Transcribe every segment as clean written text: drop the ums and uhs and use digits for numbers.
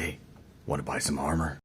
Hey, want to buy some armor?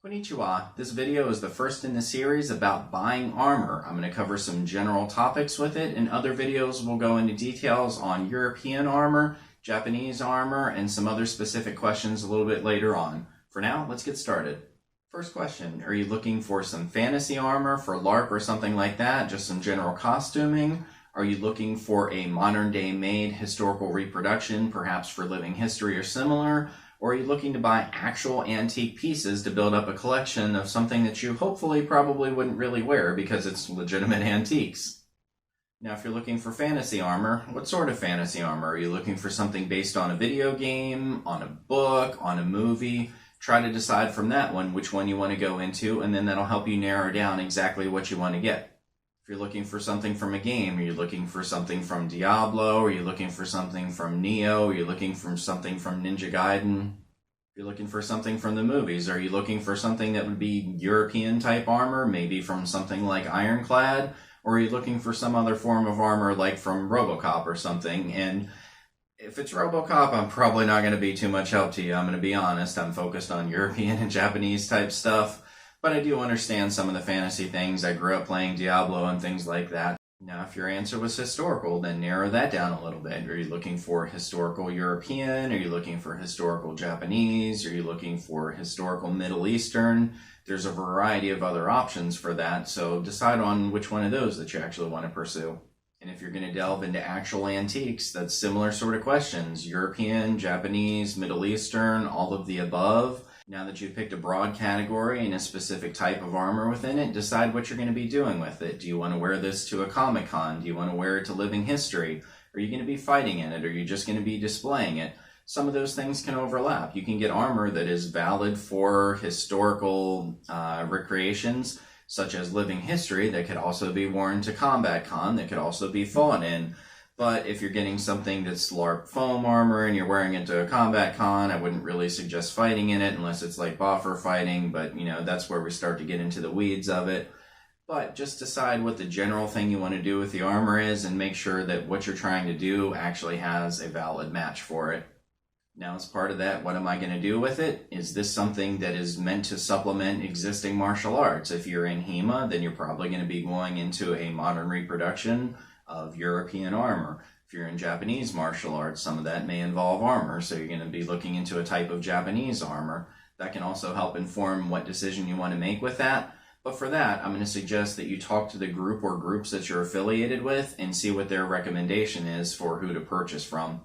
Konnichiwa. This video is the first in the series about buying armor. I'm going to cover some general topics with it. In other videos, we'll go into details on European armor, Japanese armor, and some other specific questions a little bit later on. For now, let's get started. First question, are you looking for some fantasy armor for LARP or something like that? Just some general costuming? Are you looking for a modern day made historical reproduction, perhaps for living history or similar? Or are you looking to buy actual antique pieces to build up a collection of something that you hopefully probably wouldn't really wear because it's legitimate antiques? Now, if you're looking for fantasy armor, what sort of fantasy armor? Are you looking for something based on a video game, on a book, on a movie? Try to decide from that one which one you want to go into, and then that'll help you narrow down exactly what you want to get. If you're looking for something from a game, are you looking for something from Diablo? Are you looking for something from Neo? Are you looking for something from Ninja Gaiden? If you're looking for something from the movies, are you looking for something that would be European type armor, maybe from something like Ironclad? Or are you looking for some other form of armor like from RoboCop or something? And if it's RoboCop, I'm probably not going to be too much help to you. I'm going to be honest. I'm focused on European and Japanese type stuff. But I do understand some of the fantasy things. I grew up playing Diablo and things like that. Now, if your answer was historical, then narrow that down a little bit. Are you looking for historical European? Are you looking for historical Japanese? Are you looking for historical Middle Eastern? There's a variety of other options for that, so decide on which one of those that you actually want to pursue. And if you're going to delve into actual antiques, that's similar sort of questions. European, Japanese, Middle Eastern, all of the above. Now that you've picked a broad category and a specific type of armor within it, decide what you're going to be doing with it. Do you want to wear this to a Comic-Con? Do you want to wear it to living history? Are you going to be fighting in it? Are you just going to be displaying it? Some of those things can overlap. You can get armor that is valid for historical recreations, such as living history, that could also be worn to Combat Con, that could also be fought in. But if you're getting something that's LARP foam armor and you're wearing it to a Combat Con, I wouldn't really suggest fighting in it unless it's like boffer fighting, but that's where we start to get into the weeds of it. But just decide what the general thing you want to do with the armor is and make sure that what you're trying to do actually has a valid match for it. Now, as part of that, what am I going to do with it? Is this something that is meant to supplement existing martial arts? If you're in HEMA, then you're probably going to be going into a modern reproduction of European armor. If you're in Japanese martial arts, some of that may involve armor, so you're going to be looking into a type of Japanese armor. That can also help inform what decision you want to make with that. But for that, I'm going to suggest that you talk to the group or groups that you're affiliated with and see what their recommendation is for who to purchase from.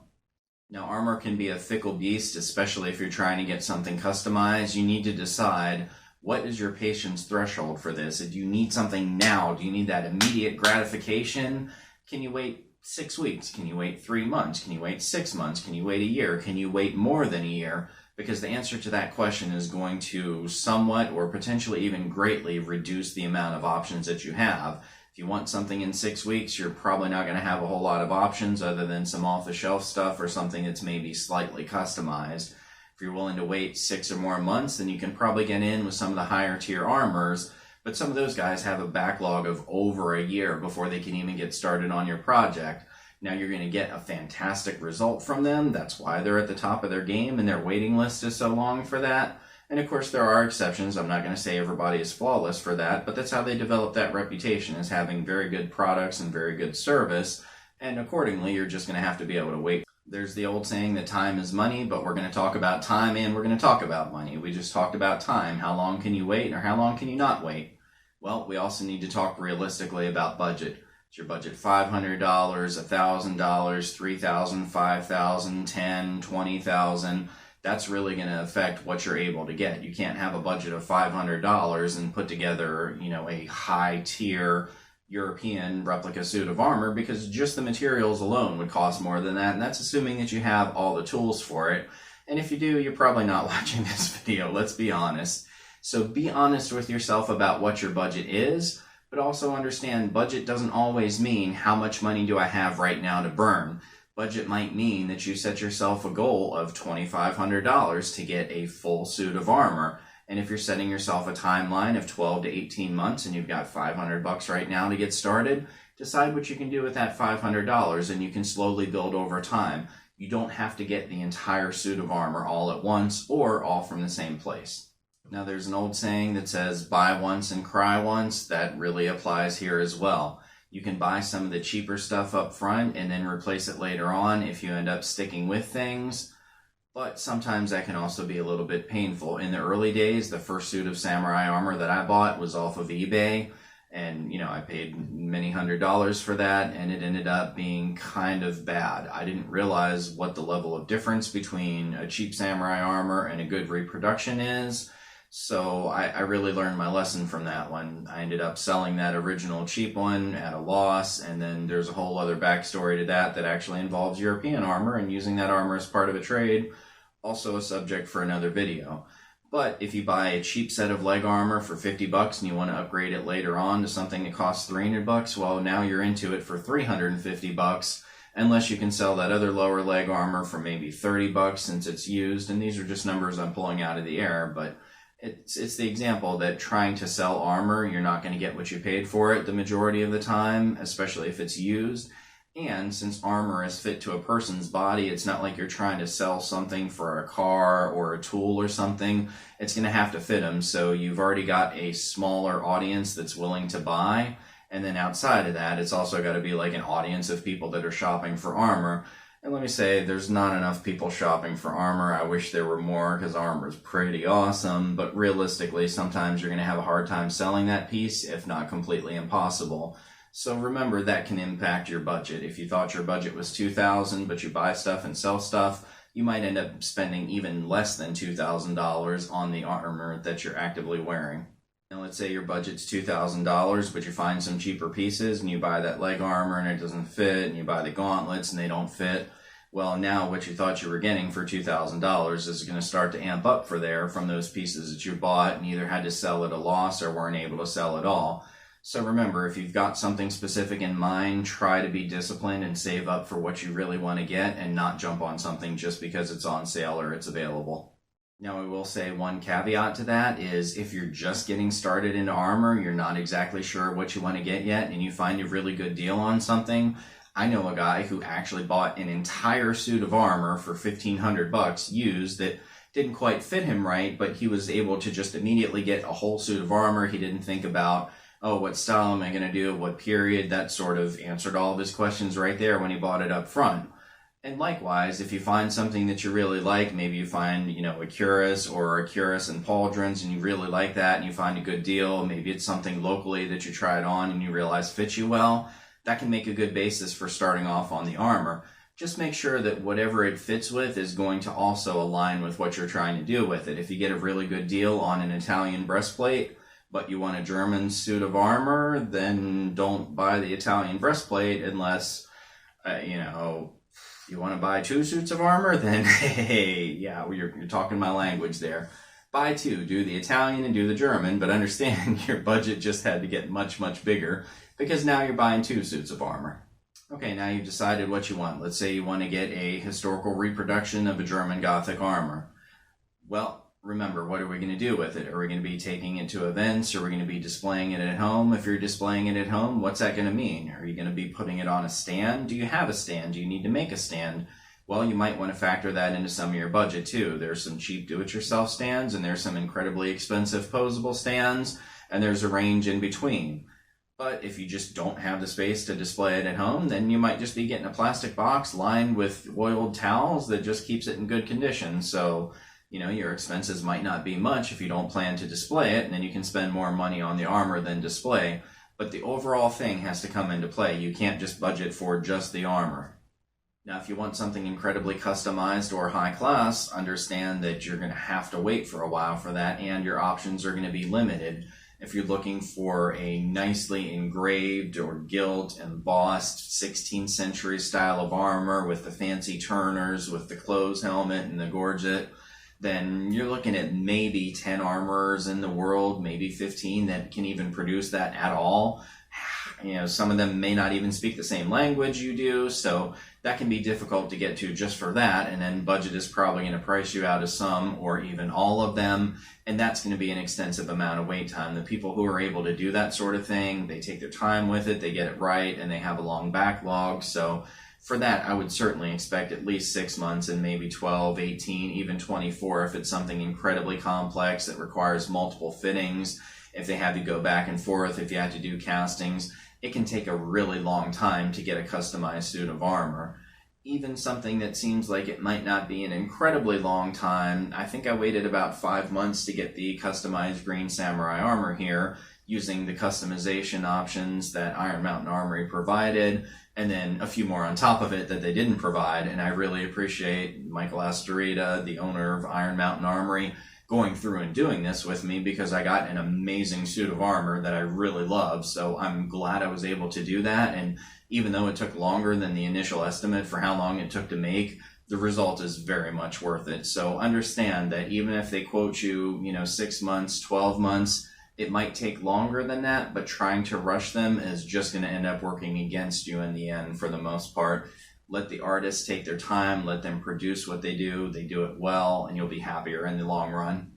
Now, armor can be a fickle beast, especially if you're trying to get something customized. You need to decide, what is your patience threshold for this? Do you need something now? Do you need that immediate gratification? Can you wait 6 weeks? Can you wait 3 months? Can you wait 6 months? Can you wait a year? Can you wait more than a year? Because the answer to that question is going to somewhat or potentially even greatly reduce the amount of options that you have. If you want something in 6 weeks, you're probably not going to have a whole lot of options other than some off-the-shelf stuff or something that's maybe slightly customized. If you're willing to wait 6 or more months, then you can probably get in with some of the higher tier armors. But some of those guys have a backlog of over a year before they can even get started on your project. Now you're going to get a fantastic result from them. That's why they're at the top of their game and their waiting list is so long for that. And of course there are exceptions. I'm not going to say everybody is flawless for that, but that's how they develop that reputation, is having very good products and very good service. And accordingly, you're just going to have to be able to wait. There's the old saying that time is money, but we're going to talk about time and we're going to talk about money. We just talked about time. How long can you wait or how long can you not wait? Well, we also need to talk realistically about budget. Is your budget $500, $1,000, $3,000, $5,000, $10,000, $20,000? That's really going to affect what you're able to get. You can't have a budget of $500 and put together, a high tier European replica suit of armor, because just the materials alone would cost more than that, and that's assuming that you have all the tools for it. And if you do, you're probably not watching this video, let's be honest. So be honest with yourself about what your budget is, but also understand budget doesn't always mean how much money do I have right now to burn. Budget might mean that you set yourself a goal of $2,500 to get a full suit of armor. And if you're setting yourself a timeline of 12 to 18 months and you've got $500 right now to get started, decide what you can do with that $500 and you can slowly build over time. You don't have to get the entire suit of armor all at once or all from the same place. Now, there's an old saying that says, buy once and cry once. That really applies here as well. You can buy some of the cheaper stuff up front and then replace it later on if you end up sticking with things. But sometimes that can also be a little bit painful. In the early days, the first suit of samurai armor that I bought was off of eBay. And, I paid many $100s for that, and it ended up being kind of bad. I didn't realize what the level of difference between a cheap samurai armor and a good reproduction is. So I really learned my lesson from that one. I ended up selling that original cheap one at a loss, and then there's a whole other backstory to that actually involves European armor and using that armor as part of a trade. Also a subject for another video. But if you buy a cheap set of leg armor for $50 and you want to upgrade it later on to something that costs $300, well, now you're into it for $350, unless you can sell that other lower leg armor for maybe $30 since it's used. And these are just numbers I'm pulling out of the air, but it's the example that trying to sell armor, you're not going to get what you paid for it the majority of the time, especially if it's used. And since armor is fit to a person's body, it's not like you're trying to sell something for a car or a tool or something. It's going to have to fit them. So you've already got a smaller audience that's willing to buy. And then outside of that, it's also got to be like an audience of people that are shopping for armor. And let me say, there's not enough people shopping for armor. I wish there were more because armor is pretty awesome. But realistically, sometimes you're going to have a hard time selling that piece, if not completely impossible. So remember, that can impact your budget. If you thought your budget was $2,000, but you buy stuff and sell stuff, you might end up spending even less than $2,000 on the armor that you're actively wearing. Now, let's say your budget's $2,000, but you find some cheaper pieces and you buy that leg armor and it doesn't fit, and you buy the gauntlets and they don't fit. Well, now what you thought you were getting for $2,000 is going to start to amp up from those pieces that you bought and either had to sell at a loss or weren't able to sell at all. So remember, if you've got something specific in mind, try to be disciplined and save up for what you really want to get and not jump on something just because it's on sale or it's available. Now, I will say one caveat to that is if you're just getting started into armor, you're not exactly sure what you want to get yet, and you find a really good deal on something. I know a guy who actually bought an entire suit of armor for $1,500 used that didn't quite fit him right, but he was able to just immediately get a whole suit of armor. He didn't think about, oh, what style am I going to do, what period. That sort of answered all of his questions right there when he bought it up front. And likewise, if you find something that you really like, maybe you find, a Cuirass or a Cuirass and pauldrons and you really like that and you find a good deal, maybe it's something locally that you tried on and you realize fits you well, that can make a good basis for starting off on the armor. Just make sure that whatever it fits with is going to also align with what you're trying to do with it. If you get a really good deal on an Italian breastplate, but you want a German suit of armor, then don't buy the Italian breastplate unless, you want to buy two suits of armor, then hey, yeah, you're talking my language there. Buy two, do the Italian and do the German, but understand your budget just had to get much, much bigger because now you're buying two suits of armor. Okay, now you've decided what you want. Let's say you want to get a historical reproduction of a German Gothic armor. Well, remember, what are we going to do with it? Are we going to be taking it to events? Are we going to be displaying it at home? If you're displaying it at home, what's that going to mean? Are you going to be putting it on a stand? Do you have a stand? Do you need to make a stand? Well, you might want to factor that into some of your budget too. There's some cheap do-it-yourself stands, and there's some incredibly expensive posable stands, and there's a range in between. But if you just don't have the space to display it at home, then you might just be getting a plastic box lined with oiled towels that just keeps it in good condition. So your expenses might not be much if you don't plan to display it, and then you can spend more money on the armor than display. But the overall thing has to come into play. You can't just budget for just the armor. Now, if you want something incredibly customized or high class, understand that you're going to have to wait for a while for that, and your options are going to be limited. If you're looking for a nicely engraved or gilt, embossed 16th century style of armor with the fancy turners, with the closed helmet and the gorget, then you're looking at maybe 10 armorers in the world, maybe 15 that can even produce that at all. Some of them may not even speak the same language you do, so that can be difficult to get to just for that, and then budget is probably going to price you out of some or even all of them, and that's going to be an extensive amount of wait time. The people who are able to do that sort of thing, they take their time with it, they get it right, and they have a long backlog, so For that, I would certainly expect at least 6 months and maybe 12, 18, even 24 if it's something incredibly complex that requires multiple fittings. If they have you go back and forth, if you have to do castings, it can take a really long time to get a customized suit of armor. Even something that seems like it might not be an incredibly long time, I think I waited about 5 months to get the customized Green Samurai armor here, using the customization options that Iron Mountain Armory provided, and then a few more on top of it that they didn't provide. And I really appreciate Michael Astorita, the owner of Iron Mountain Armory, going through and doing this with me, because I got an amazing suit of armor that I really love. So I'm glad I was able to do that. And even though it took longer than the initial estimate for how long it took to make, the result is very much worth it. So understand that even if they quote you, 6 months, 12 months, it might take longer than that, but trying to rush them is just going to end up working against you in the end for the most part. Let the artists take their time, let them produce what they do it well, and you'll be happier in the long run.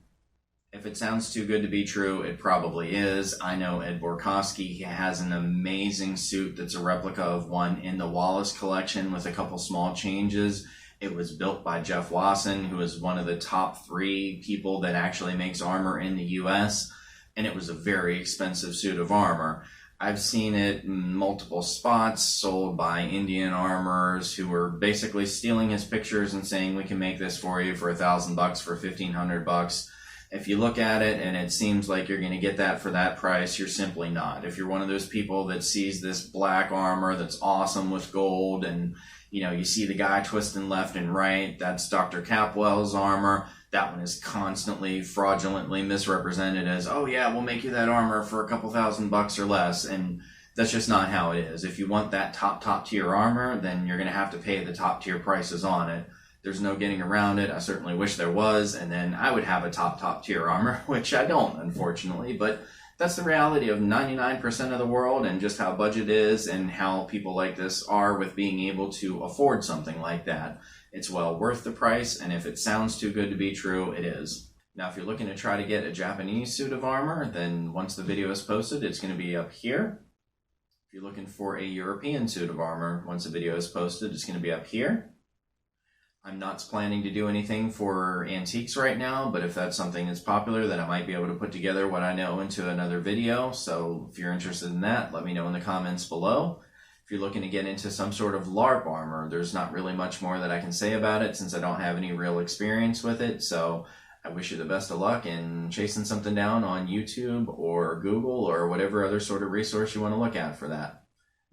If it sounds too good to be true, it probably is. I know Ed Borkowski, he has an amazing suit that's a replica of one in the Wallace collection with a couple small changes. It was built by Jeff Wasson, who is one of the top 3 people that actually makes armor in the US, and it was a very expensive suit of armor. I've seen it in multiple spots, sold by Indian armorers who were basically stealing his pictures and saying, we can make this for you for $1,000, for $1,500. If you look at it and it seems like you're going to get that for that price, you're simply not. If you're one of those people that sees this black armor that's awesome with gold, and you see the guy twisting left and right, that's Dr. Capwell's armor. That one is constantly fraudulently misrepresented as, oh yeah, we'll make you that armor for a couple $1,000 or less. And that's just not how it is. If you want that top tier armor, then you're going to have to pay the top tier prices on it. There's no getting around it. I certainly wish there was. And then I would have a top tier armor, which I don't, unfortunately. But that's the reality of 99% of the world, and just how budget is and how people like this are with being able to afford something like that. It's well worth the price, and if it sounds too good to be true, it is. Now, if you're looking to try to get a Japanese suit of armor, then once the video is posted, it's going to be up here. If you're looking for a European suit of armor, once the video is posted, it's going to be up here. I'm not planning to do anything for antiques right now, but if that's something that's popular, then I might be able to put together what I know into another video. So if you're interested in that, let me know in the comments below. If you're looking to get into some sort of LARP armor, there's not really much more that I can say about it since I don't have any real experience with it. So I wish you the best of luck in chasing something down on YouTube or Google or whatever other sort of resource you want to look at for that.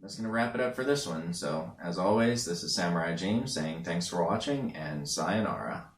That's going to wrap it up for this one. So, as always, this is Samurai James saying thanks for watching and sayonara.